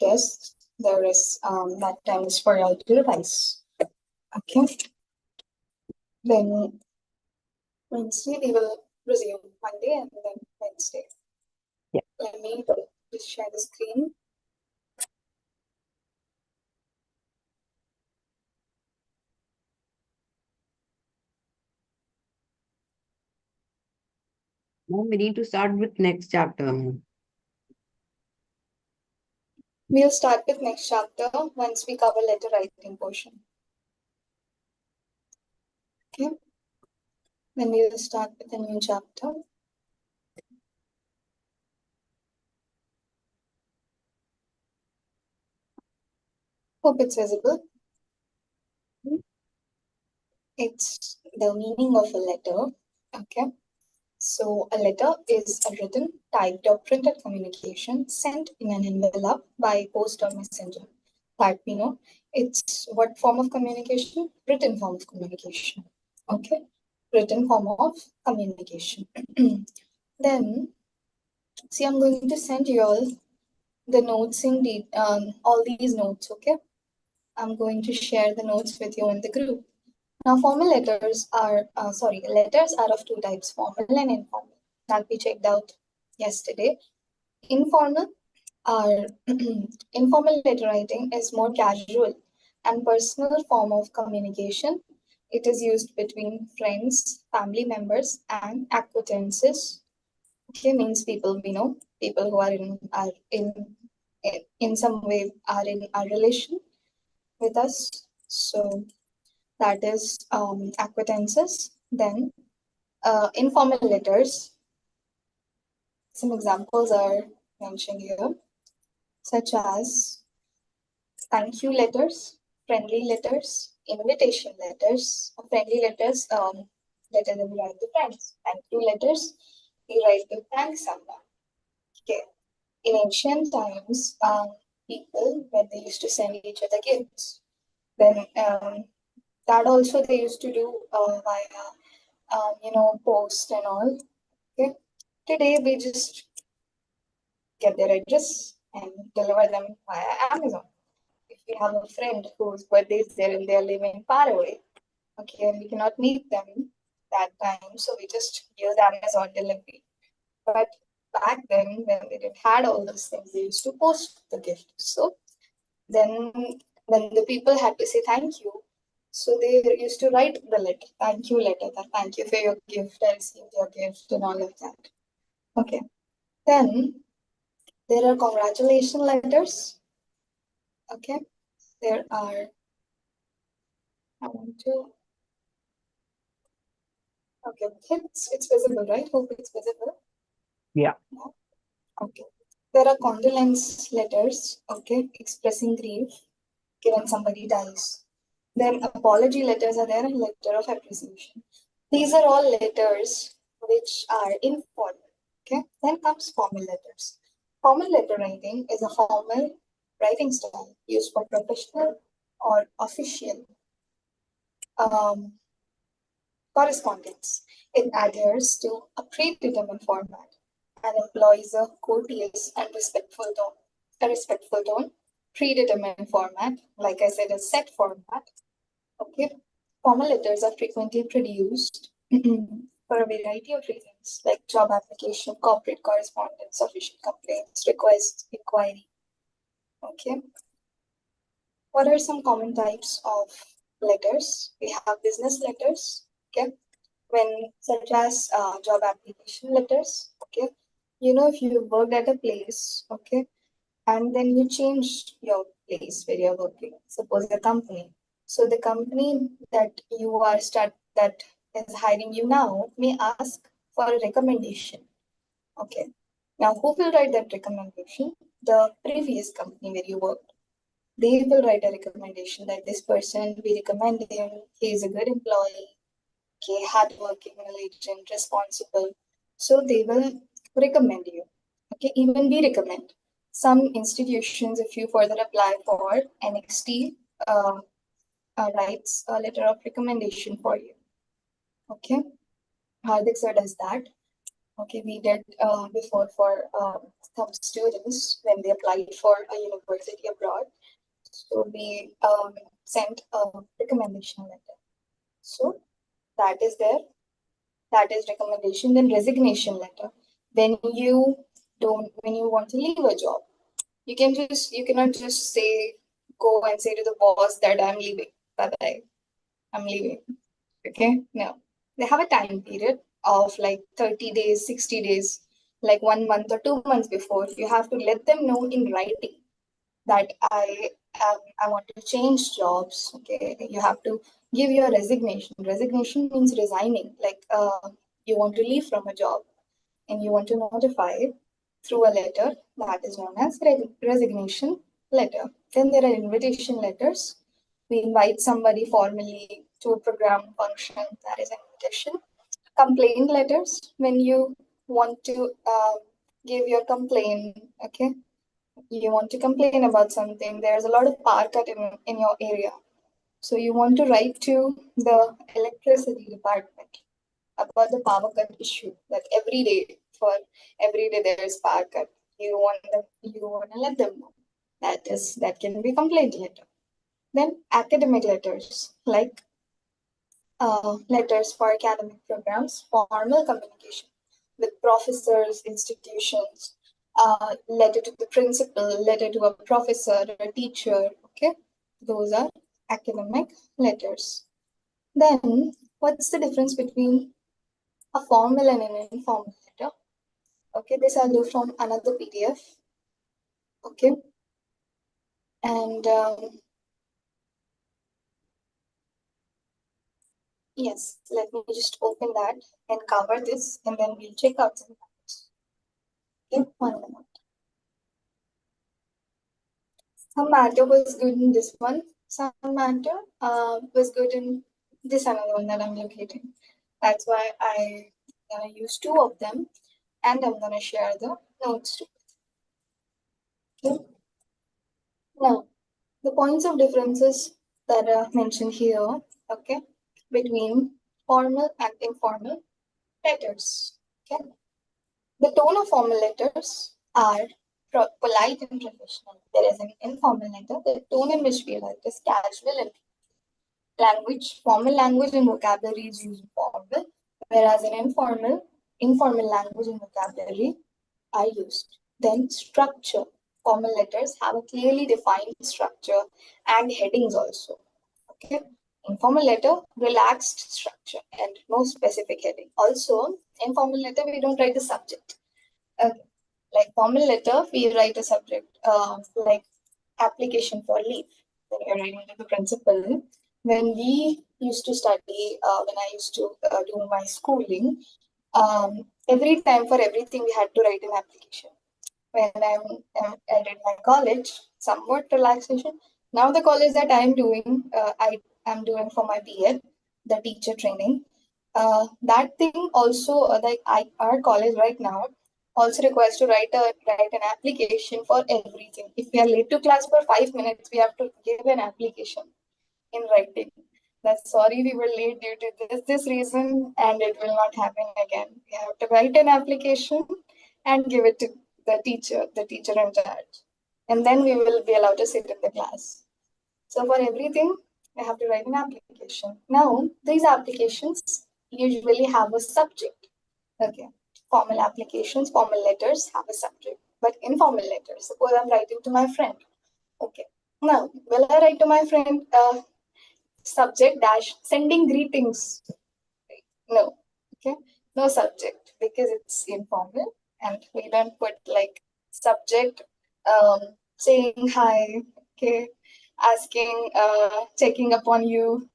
test, there is that time is for y'all to revise. Okay. Then Wednesday we will resume Monday and then Wednesday. Yeah. Let me just share the screen. Now we need to start with next chapter. We'll start with next chapter once we cover letter writing portion. Okay. Then we will start with a new chapter. Hope it's visible. It's the meaning of a letter. Okay. So a letter is a written, typed or printed communication sent in an envelope by post or messenger. That we know. It's what form of communication? Written form of communication. Okay. Written form of communication. Then, see, I'm going to send you all the notes in all these notes, okay? I'm going to share the notes with you in the group. Now, letters are of two types, formal and informal. That we checked out yesterday. Informal informal letter writing is more casual and personal form of communication. It is used between friends, family members, and acquaintances. Okay, means people we know, people who are in some way are in a relation with us. So that is acquaintances. Then informal letters. Some examples are mentioned here, such as thank you letters, friendly letters, invitation letters. Friendly letters, letter that we write to friends. Thank you letters, we write to thank someone. Okay. In ancient times, people, when they used to send each other gifts, then that also they used to do via, post and all. Okay. Today we just get their address and deliver them via Amazon. If we have a friend whose birthday is there and they're living far away, okay, and we cannot meet them that time, so we just use Amazon delivery. But back then, when they didn't had all those things, they used to post the gift. So then, when the people had to say thank you, so they used to write the letter, thank you letter, that thank you for your gift, I received your gift, and all of that. Okay. Then there are congratulation letters. Okay. There are, I want to, okay, it's visible, right? Hope it's visible. Yeah. Okay. There are condolence letters, okay, expressing grief when somebody dies. Then apology letters are there and letter of appreciation. These are all letters which are informal. Okay. Then comes formal letters. Formal letter writing is a formal writing style used for professional or official correspondence. It adheres to a predetermined format and employs a courteous and respectful tone. A respectful tone, predetermined format, like I said, a set format. Okay. Formal letters are frequently produced for a variety of reasons, like job application, corporate correspondence, official complaints, requests, inquiry. Okay. What are some common types of letters? We have business letters. Okay. When such as job application letters. Okay. If you worked at a place, okay, and then you change your place where you're working, suppose a company. So the company that that is hiring you now may ask for a recommendation. Okay. Now who will write that recommendation? The previous company where you worked. They will write a recommendation that this person, we recommend him, he is a good employee, okay, hardworking, diligent, responsible. So they will recommend you. Okay, even we recommend. Some institutions, if you further apply for NXT, writes a letter of recommendation for you. Okay, Hardik sir does that. Okay, we did before for some students when they applied for a university abroad. So we sent a recommendation letter. So that is there. That is recommendation. Then resignation letter. When you want to leave a job, you cannot just go and say to the boss that I'm leaving. Bye bye. I'm leaving. Okay? No. They have a time period of like 30 days, 60 days, like 1 month or 2 months before. You have to let them know in writing that I want to change jobs. Okay. You have to give your resignation. Resignation means resigning. Like you want to leave from a job and you want to notify through a letter that is known as resignation letter. Then there are invitation letters. We invite somebody formally to a program function, that is an invitation. Complaint letters, when you want to give your complaint, okay? You want to complain about something. There's a lot of power cut in your area. So you want to write to the electricity department about the power cut issue that every day there is power cut. You want to let them know. That can be complaint letter. Then academic letters, like letters for academic programs, formal communication with professors, institutions, letter to the principal, letter to a professor or a teacher. Okay, those are academic letters. Then, what's the difference between a formal and an informal letter? Okay, this I'll do from another PDF. Okay, and yes, let me just open that and cover this, and then we'll check out some facts. Okay, 1 minute. Some matter was good in this one. Some matter was good in this another one that I'm locating. That's why I'm gonna use two of them, and I'm gonna share the notes too. Okay. Now, the points of differences that are mentioned here, okay, between formal and informal letters. Okay. The tone of formal letters are polite and professional. There is an informal letter. The tone in which we write is casual and language. Formal language and vocabulary is used formal, whereas in informal language and vocabulary are used. Then structure. Formal letters have a clearly defined structure and headings also. Okay. Informal letter, relaxed structure and no specific heading. Also, informal letter, we don't write the subject. Okay. Like formal letter, we write a subject like application for leave. When you're writing to the principal, when we used to study, when I used to do my schooling, every time for everything we had to write an application. When I did my college, somewhat relaxation. Now the college that I'm doing, I am doing for my BEd, the teacher training. That thing also, our college right now also requires to write an application for everything. If we are late to class for 5 minutes, we have to give an application in writing. That sorry we were late due to this reason, and it will not happen again. We have to write an application and give it to the teacher in charge, and then we will be allowed to sit in the class. So for everything, we have to write an application. Now, these applications usually have a subject. Okay. Formal applications, formal letters have a subject. But informal letters, suppose I'm writing to my friend. Okay. Now, will I write to my friend subject dash sending greetings? No. Okay. No subject because it's informal and we don't put like subject saying hi. Okay. Asking, checking upon you.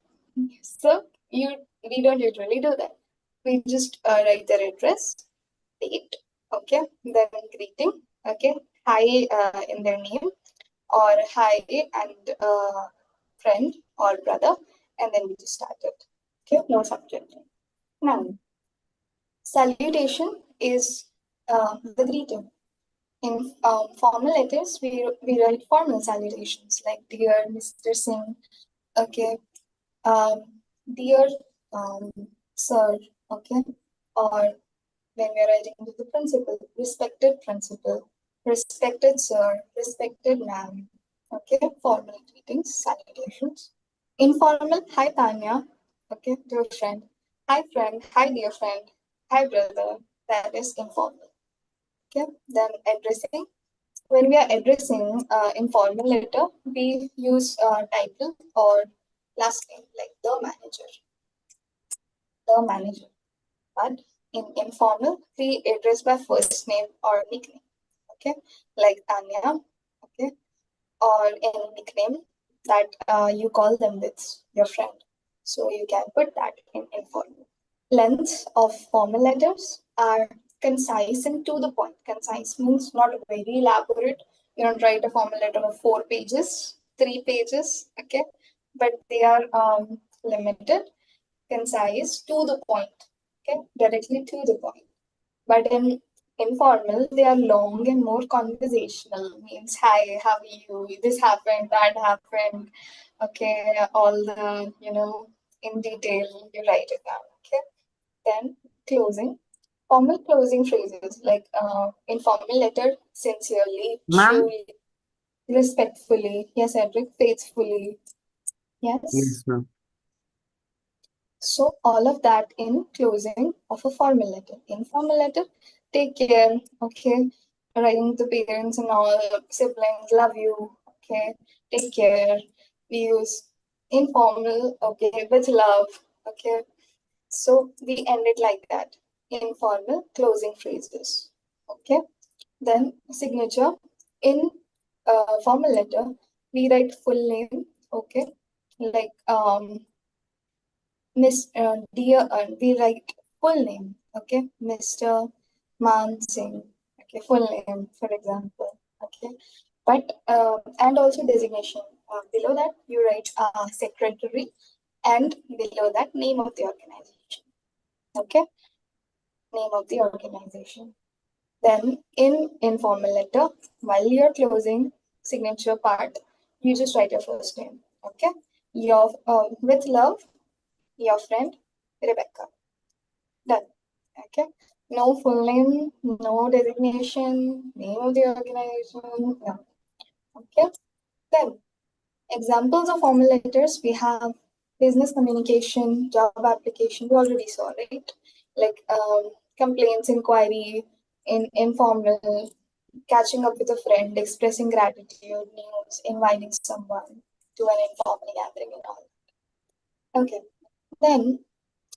So we don't usually do that. We just write their address, date, okay, then greeting, okay, hi in their name, or hi and friend or brother, and then we just start it. Okay, no subject. Now, salutation is the greeting. In formal letters, we write formal salutations like dear Mr. Singh, okay, um, dear sir, okay, or When we are writing to the principal, respected sir, respected ma'am. Okay, formal greetings, salutations. Informal, hi Tanya. Okay, dear friend, hi dear friend, hi brother. That is informal. Okay, then addressing. When we are addressing informal letter, we use title or last name like the manager. But in informal, we address by first name or nickname. Okay, like Tanya. Okay, or any nickname that you call them with your friend. So you can put that in informal. Length of formal letters are concise and to the point. Concise means not very elaborate. You don't write a formal letter of 4 pages, 3 pages, okay? But they are limited, concise, to the point, okay? Directly to the point. But in informal, they are long and more conversational. Means, hi, how are you? This happened, that happened. Okay, all the, in detail, you write it down. Okay. Then closing. Formal closing phrases like informal letter, sincerely, Ma'am? truly, respectfully. Yes, Edric, faithfully. Yes. Yes, ma'am. So all of that in closing of a formal letter. Informal letter, take care, okay. Writing to parents and all, siblings, love you, okay. Take care. We use informal, okay, with love, okay. So we end it like that. Informal closing phrases, okay. Then signature in formal letter, we write full name, okay. Like Dear, we write full name, okay, Mr. Man Singh, okay, full name, for example, okay, but and also designation. Below that, you write secretary, and below that, name of the organization, okay, name of the organization. Then, in informal letter, while you're closing signature part, you just write your first name, okay, your with love, your friend Rebecca. Done. Okay. No full name, no designation, name of the organization. No. Okay. Then examples of formal letters we have business communication, job application. We already saw, right? Like complaints, inquiry, in informal, catching up with a friend, expressing gratitude, news, inviting someone to an informal gathering and all. Okay. Then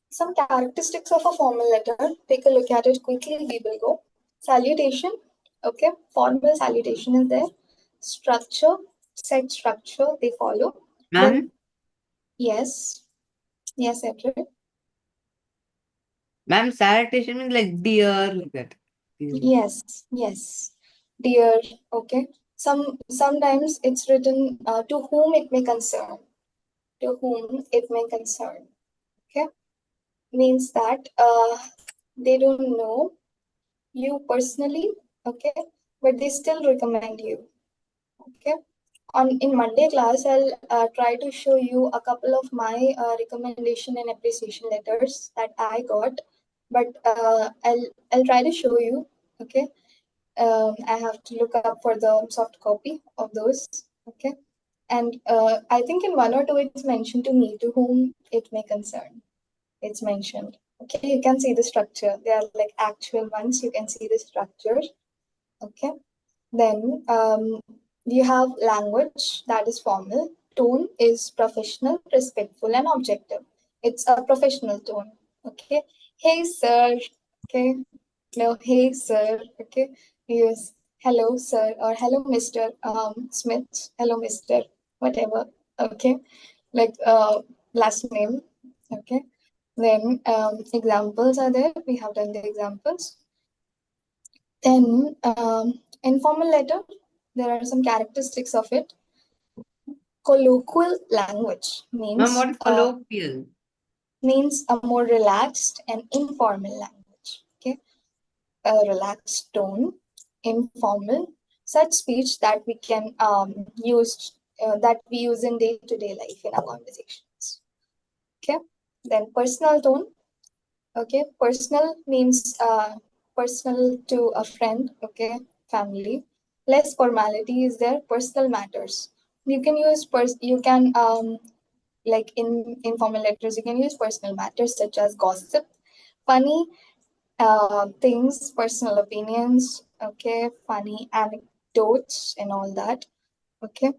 some characteristics of a formal letter. Take a look at it quickly. We will go. Salutation. Okay. Formal salutation is there. Structure. Set structure. They follow. Then Ma'am? yes. Yes, Edward. Ma'am, salutation means like dear, like that. Yes. Yes. Dear. Okay. Sometimes it's written to whom it may concern. To whom it may concern. Okay. Means that they don't know you personally, okay, but they still recommend you, okay. On in Monday class, I'll try to show you a couple of my recommendation and appreciation letters that I got, but I'll try to show you, okay. I have to look up for the soft copy of those, okay. And I think in one or two it's mentioned to me to whom it may concern. It's mentioned, okay. You can see the structure, they are like actual ones. You can see the structure. Okay. Then you have language that is formal. Tone is professional, respectful, and objective. It's a professional tone. Okay. Hey, sir. Okay. No, hey, sir. Okay. We use hello, sir, or hello, Mr. Smith. Hello, Mr. Whatever. Okay. Like last name. Okay. Then examples are there. We have done the examples. Then informal letter, there are some characteristics of it. Colloquial language Ma'am, what is colloquial? means a more relaxed and informal language. Okay, a relaxed tone, informal, such speech that we can use that we use in day-to-day life in our conversations. Okay, then personal tone. Okay, personal means personal to a friend, okay, family. Less formality is there, personal matters. You can use you can like in informal letters, you can use personal matters such as gossip, funny things, personal opinions, okay, funny anecdotes and all that. Okay,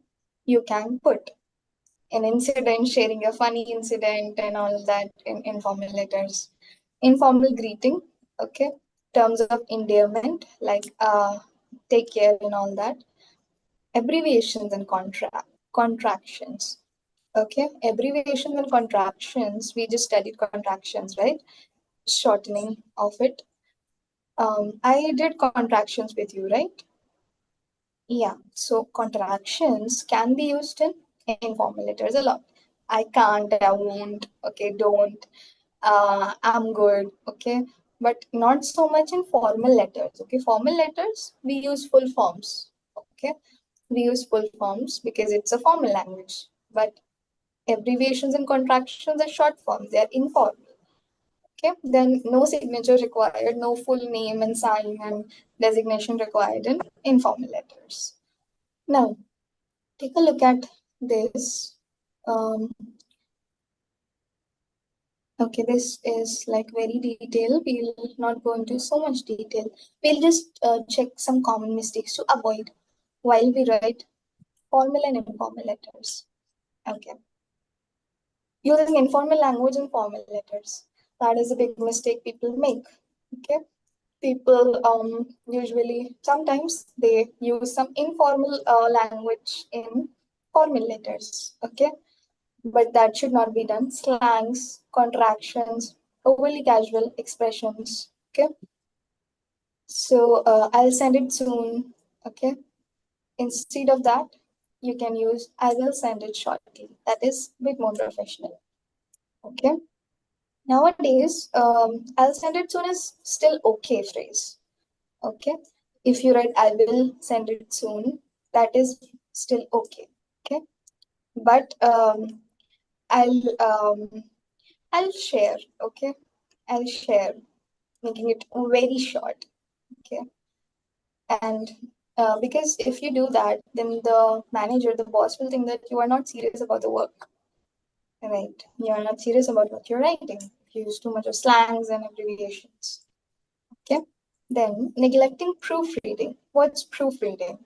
you can put an incident, sharing a funny incident and all that in informal letters. Informal greeting, okay, terms of endearment like take care and all that. Abbreviations and contractions. Okay, abbreviations and contractions. We just studied contractions, right? Shortening of it. I did contractions with you, right? Yeah, so contractions can be used in informal letters a lot. I can't, I won't, okay, don't, I'm good, okay, but not so much in formal letters. Okay, formal letters, we use full forms, okay, we use full forms because it's a formal language, but abbreviations and contractions are short forms, they are informal. Okay, then no signature required, no full name and sign and designation required in informal letters. Now, take a look at this. Um, okay, this is like very detailed. We'll not go into so much detail. We'll just check some common mistakes to avoid while we write formal and informal letters. Okay, using informal language in formal letters. That is a big mistake people make. Okay, people usually sometimes they use some informal language in formal letters. Okay, but that should not be done. Slangs, contractions, overly casual expressions. Okay, so I'll send it soon. Okay, instead of that, you can use I will send it shortly. That is a bit more professional. Okay, nowadays, I'll send it soon is still okay phrase. Okay, if you write I will send it soon, that is still okay. Okay, but I'll um, I'll share. Okay, I'll share, making it very short. Okay, and because if you do that, then the manager, the boss will think that you are not serious about the work. Right? You are not serious about what you're writing. You use too much of slangs and abbreviations. Okay. Then neglecting proofreading. What's proofreading?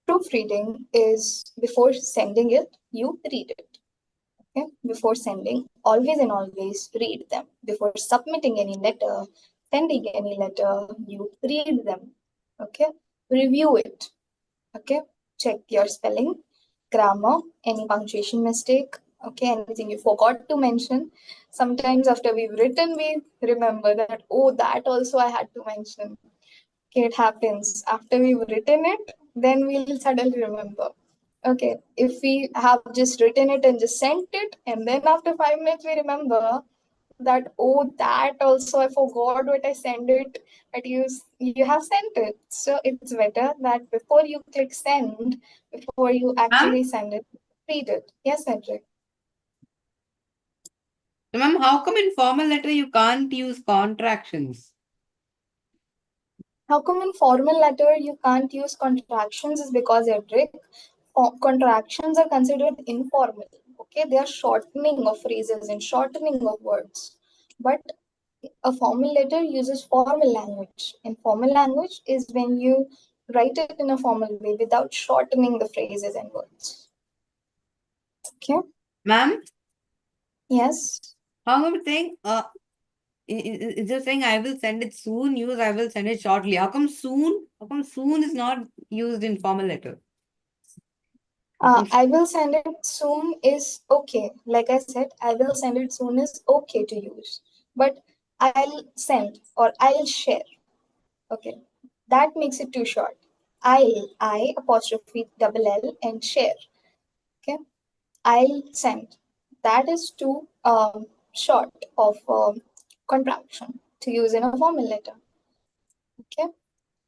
Proofreading is before sending it, you read it. Okay. Before sending, always and always read them. Before submitting any letter, sending any letter, you read them. Okay. Review it. Okay. Check your spelling, grammar, any punctuation mistake. Okay. Anything you forgot to mention. Sometimes after we've written, we remember that, oh, that also I had to mention. Okay, it happens. After we've written it, then we'll suddenly remember. Okay, if we have just written it and just sent it, and then after 5 minutes we remember that, oh, that also I forgot what I sent it, but you have sent it. So it's better that before you click send, before you Ma'am, actually send it, read it. Yes, Cedric. so ma'am, how come in formal letter you can't use contractions? How come in formal letter you can't use contractions is because, Cedric, contractions are considered informal. Okay, they are shortening of phrases and shortening of words. But a formal letter uses formal language. And formal language is when you write it in a formal way without shortening the phrases and words. Okay. Ma'am, Yes. how come saying is just saying I will send it soon, use I will send it shortly. How come soon? How come soon is not used in formal letter? How come I will send it soon is okay. Like I said, I will send it soon is okay to use. But I'll send or I'll share. Okay. That makes it too short. I apostrophe double L and share. Okay. I'll send. That is too short of contraction to use in a formal letter. Okay.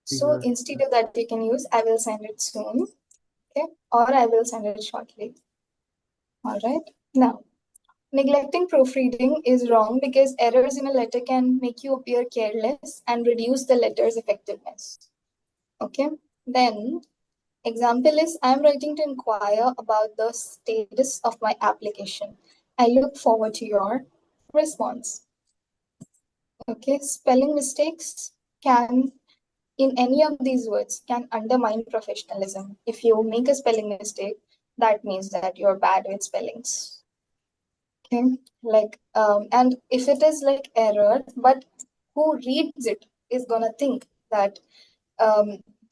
So Yeah. instead of that, you can use I will send it soon. Okay. Or I will send it shortly. All right. Now, Neglecting proofreading is wrong because errors in a letter can make you appear careless and reduce the letter's effectiveness. Okay, then example is I'm writing to inquire about the status of my application. I look forward to your response. Okay, spelling mistakes can, in any of these words, can undermine professionalism. If you make a spelling mistake, that means that you're bad with spellings. Okay, and if it is like error, but who reads it is gonna think that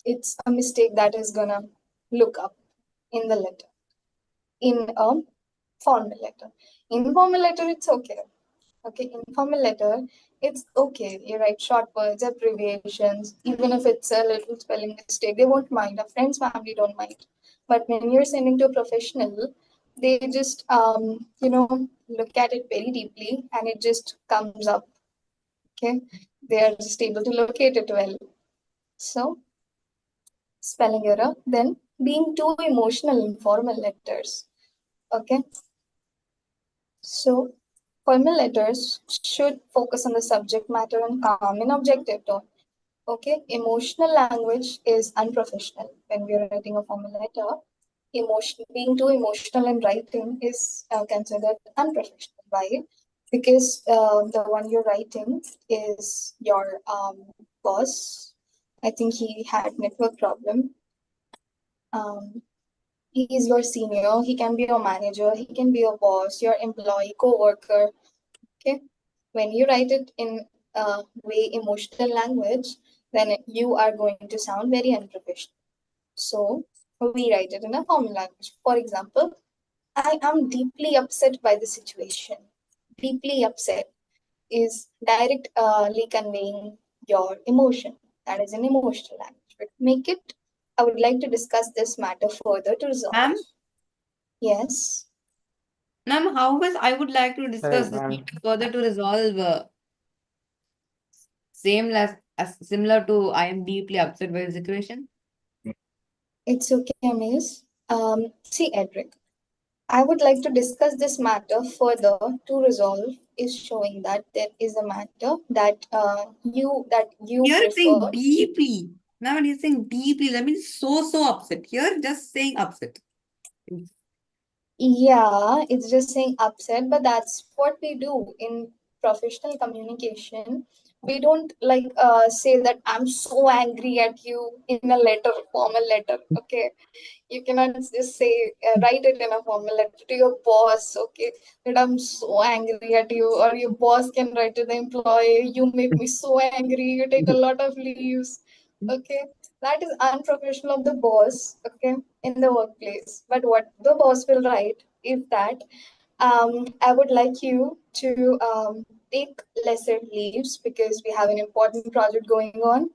it's a mistake that is gonna look up in the letter, in a formal letter. Informal letter, it's okay. Okay, informal letter, it's okay. You write short words, abbreviations, even if it's a little spelling mistake, they won't mind. A friend's family don't mind. But when you're sending to a professional, they just look at it very deeply and it just comes up. Okay, they are just able to locate it well. So spelling error, then being too emotional in formal letters. Okay, so formal letters should focus on the subject matter and calm and objective tone. Okay, emotional language is unprofessional when we are writing a formal letter. Being too emotional in writing is considered unprofessional. Why? Because the one you're writing is your boss. I think he had network problem. Um, he is your senior. He can be your manager. He can be your boss, your employee, co-worker. Okay, when you write it in a way emotional language, then you are going to sound very unprofessional. So we write it in a formal language. For example, I am deeply upset by the situation. Deeply upset is directly conveying your emotion. That is an emotional language. But make it, I would like to discuss this matter further to resolve. Ma'am, Yes. ma'am, how is I would like to Hey, discuss this man. matter further to resolve same as similar to I am deeply upset by the situation. It's okay, Miss. See, Edric, I would like to discuss this matter further to resolve is showing that there is a matter that you Here it's saying prefer. deeply. Now when you're saying deeply, that means so upset. Here just saying upset. Yeah, it's just saying upset, but that's what we do in professional communication. We don't say that I'm so angry at you in a letter, formal letter. Okay, you cannot just say write it in a formal letter to your boss. Okay, that I'm so angry at you, or your boss can write to the employee, you make me so angry, you take a lot of leaves. Okay, that is unprofessional of the boss. Okay, in the workplace. But what the boss will write is that I would like you to take lesser leaves because we have an important project going on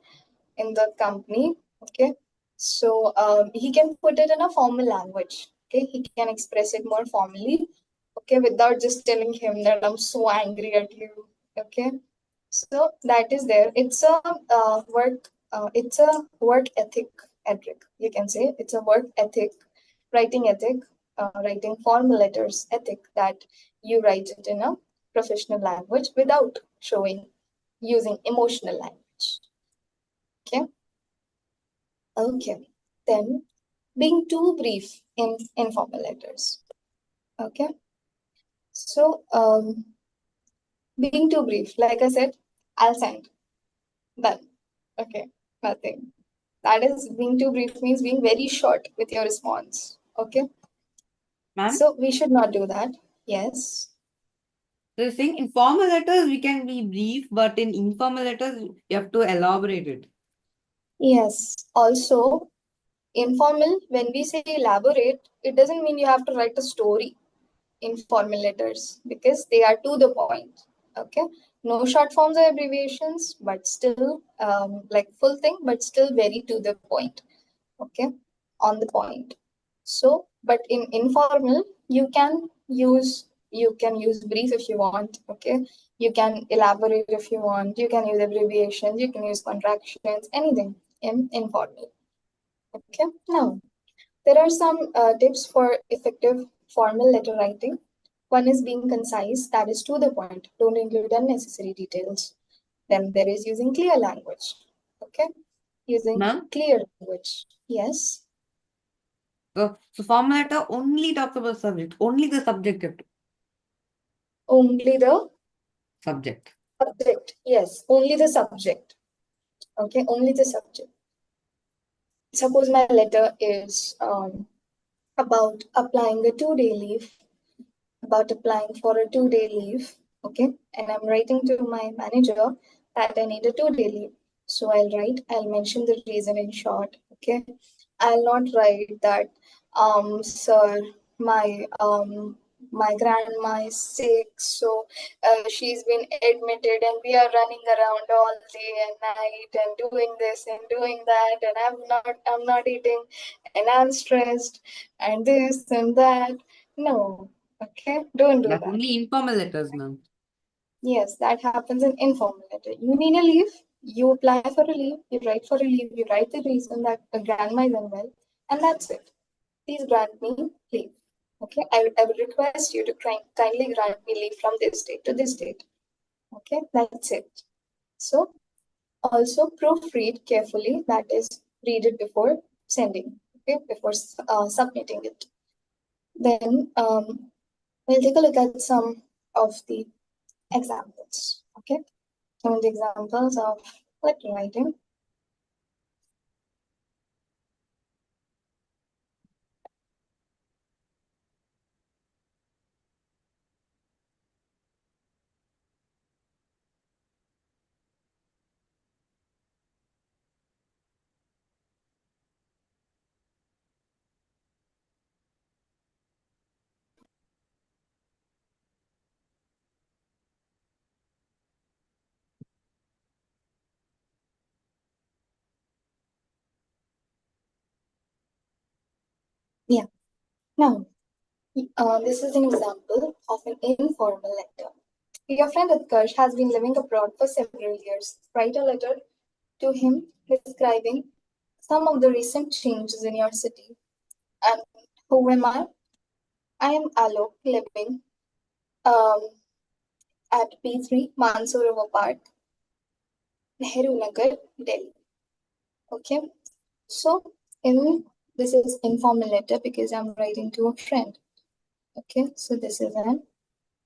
in the company. Okay, so he can put it in a formal language. Okay, he can express it more formally. Okay, without just telling him that I'm so angry at you. Okay, so that is there. It's a work ethic, Edric. You can say it's a work ethic, writing formal letters ethic that you write it in a professional language without showing using emotional language. Okay. Okay. Then being too brief in informal letters. Okay. So being too brief, like I said, I'll send. Done. Okay. Nothing. That is being too brief means being very short with your response. Okay. Ma'am, So we should not do that. Yes. so you're saying in formal letters we can be brief, but in informal letters you have to elaborate it. Yes. Also, informal, when we say elaborate, it doesn't mean you have to write a story in formal letters because they are to the point. Okay. No short forms or abbreviations, but still like full thing, but still very to the point. Okay, on the point. So but in informal you can use brief if you want. Okay, you can elaborate if you want, you can use abbreviations, you can use contractions, anything in informal. Okay, now there are some tips for effective formal letter writing. One is being concise, that is to the point, don't include unnecessary details. Then there is using clear language. Okay, using Ma'am? clear language. Yes, So formal letter only talks about subject, only the subject you have to. only the Subject. subject. Yes, only the subject. Okay, only the subject. Suppose my letter is about applying a 2 day leave, about applying for a 2 day leave, okay? And I'm writing to my manager that I need a 2 day leave. So I'll mention the reason in short, okay? I'll not write that, sir, my grandma is sick, so she's been admitted, and we are running around all day and night and doing this and doing that, and I'm not eating, and I'm stressed, and this and that. No, okay, don't do That's that. only informal letters, ma'am. Yes, that happens in informal letter. You need a leave, you apply for a leave, you write for a leave, you write the reason that a grandma is unwell, and that's it. Please grant me leave. Okay, I would request you to kindly grant me leave from this date to this date. Okay, that's it. So also proofread carefully, that is, read it before sending, okay, before submitting it. Then we'll take a look at some of the examples. Okay, some of the examples of letter writing. Yeah. Now, this is an example of an informal letter. Your friend Utkarsh has been living abroad for several years. Write a letter to him describing some of the recent changes in your city. And who am I? I am Alok, living um, at P3 Mansurova Park, Nehru Nagar, Delhi. Okay, so in this is informal letter because I'm writing to a friend. Okay, so this is an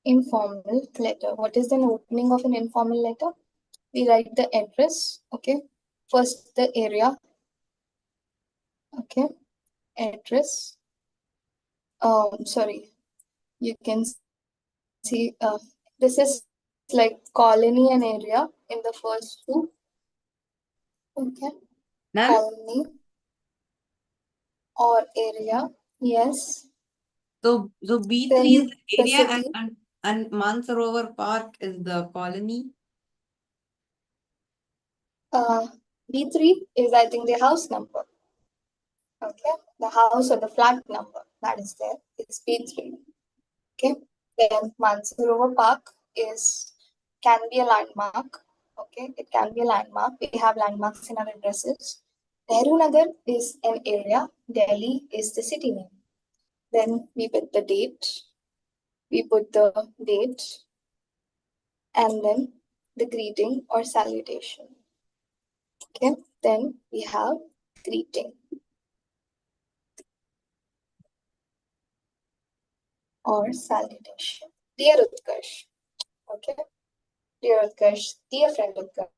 informal letter. What is the opening of an informal letter? We write the address. Okay, first the area. Okay, address. Sorry, you can see this is like colony and area in the first two. Okay, Ma'am? colony or area. Yes. So B3 is Then the the area city. and Mansarovar Park is the colony. Uh, B3 is, I think, the house number. Okay, the house or the flat number that is there is B3. Okay, then Mansarovar Park is can be a landmark. Okay, it can be a landmark. We have landmarks in our addresses. Nehru Nagar is an area. Delhi is the city name. Then we put the date. We put the date and then the greeting or salutation. Okay, then we have greeting or salutation. Dear Utkarsh. Okay, dear Utkarsh, dear friend Utkarsh.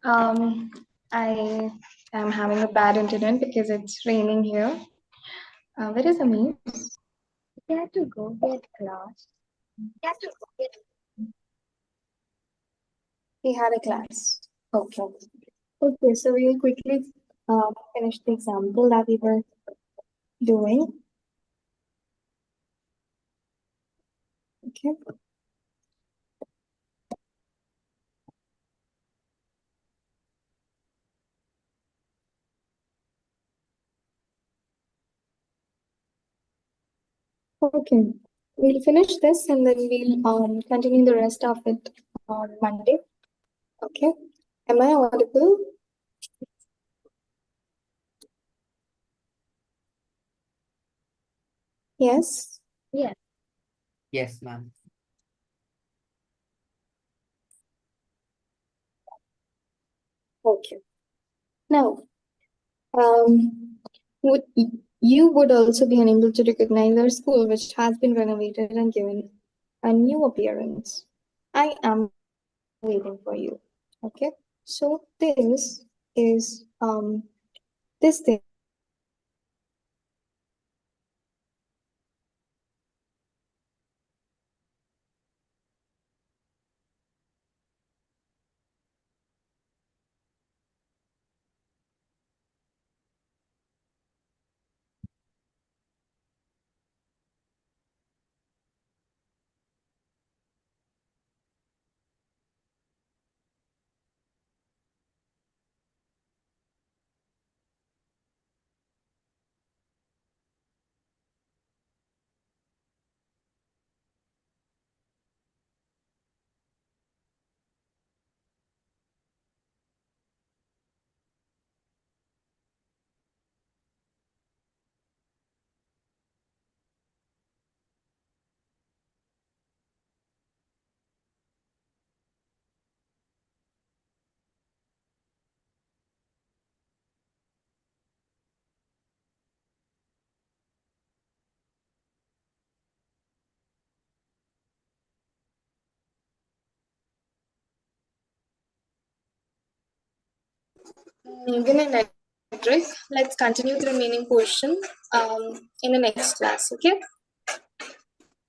Um, I am having a bad internet because it's raining here. Where is Amir? He had to go get class. He had a class. Okay. Okay, so we'll quickly finish the example that we were doing. Okay. Okay. We'll finish this and then we'll continue the rest of it on Monday. Okay. Am I audible? Yes. Yes, ma'am. Okay. Now, would you would also be unable to recognize our school, which has been renovated and given a new appearance. I am waiting for you. Okay. So this is this thing. Given a metric, let's continue the remaining portion in the next class. Okay.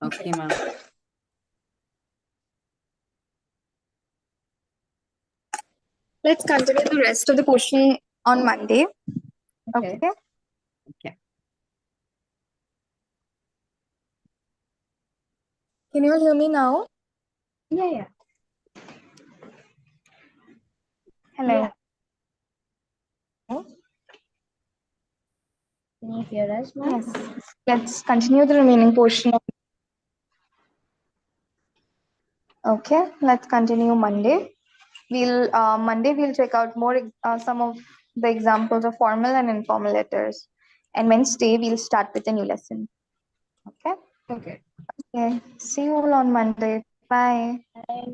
Okay, ma'am. Let's continue the rest of the portion on Monday. Okay. Okay. Can you all hear me now? Yeah. Hello. Can you hear us, ma'am? Yes. Let's continue the remaining portion. Okay. Let's continue Monday. We'll check out more some of the examples of formal and informal letters, and Wednesday we'll start with a new lesson. Okay. Okay. Okay. See you all on Monday. Bye. Bye.